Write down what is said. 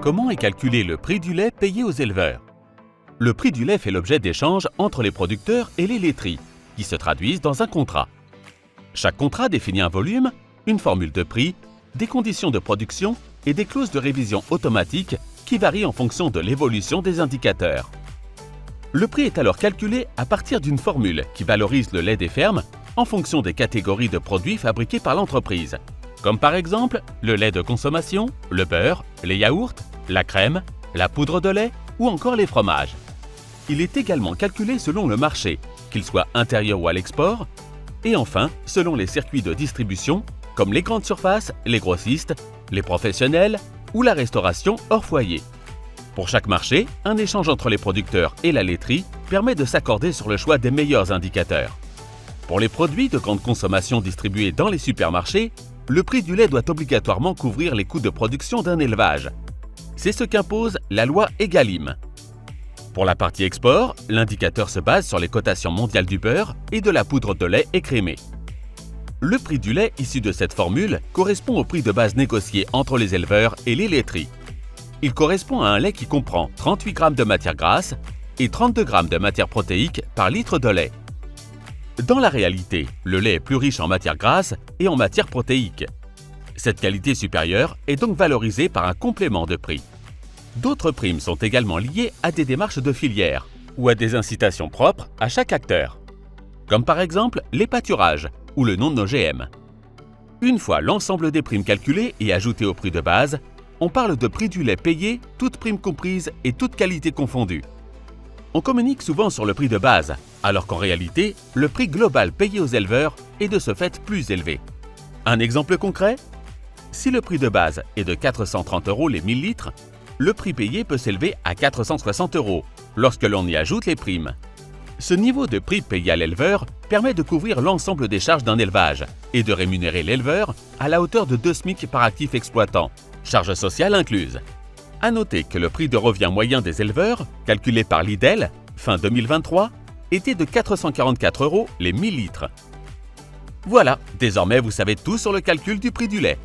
Comment est calculé le prix du lait payé aux éleveurs? Le prix du lait fait l'objet d'échanges entre les producteurs et les laiteries, qui se traduisent dans un contrat. Chaque contrat définit un volume, une formule de prix, des conditions de production et des clauses de révision automatique qui varient en fonction de l'évolution des indicateurs. Le prix est alors calculé à partir d'une formule qui valorise le lait des fermes en fonction des catégories de produits fabriqués par l'entreprise, comme par exemple le lait de consommation, le beurre, les yaourts, la crème, la poudre de lait ou encore les fromages. Il est également calculé selon le marché, qu'il soit intérieur ou à l'export, et enfin selon les circuits de distribution comme les grandes surfaces, les grossistes, les professionnels ou la restauration hors foyer. Pour chaque marché, un échange entre les producteurs et la laiterie permet de s'accorder sur le choix des meilleurs indicateurs. Pour les produits de grande consommation distribués dans les supermarchés, le prix du lait doit obligatoirement couvrir les coûts de production d'un élevage. C'est ce qu'impose la loi Egalim. Pour la partie export, l'indicateur se base sur les cotations mondiales du beurre et de la poudre de lait écrémée. Le prix du lait issu de cette formule correspond au prix de base négocié entre les éleveurs et les laiteries. Il correspond à un lait qui comprend 38 g de matière grasse et 32 g de matière protéique par litre de lait. Dans la réalité, le lait est plus riche en matière grasse et en matière protéique. Cette qualité supérieure est donc valorisée par un complément de prix. D'autres primes sont également liées à des démarches de filière ou à des incitations propres à chaque acteur, comme par exemple les pâturages ou le non-OGM. Une fois l'ensemble des primes calculées et ajoutées au prix de base, on parle de prix du lait payé, toutes primes comprises et toutes qualités confondues. On communique souvent sur le prix de base, alors qu'en réalité, le prix global payé aux éleveurs est de ce fait plus élevé. Un exemple concret? Si le prix de base est de 430 € les 1000 litres, le prix payé peut s'élever à 460 € lorsque l'on y ajoute les primes. Ce niveau de prix payé à l'éleveur permet de couvrir l'ensemble des charges d'un élevage et de rémunérer l'éleveur à la hauteur de 2 SMIC par actif exploitant, charges sociales incluses. À noter que le prix de revient moyen des éleveurs, calculé par l'IDEL, fin 2023, était de 444 € les 1000 litres. Voilà, désormais vous savez tout sur le calcul du prix du lait.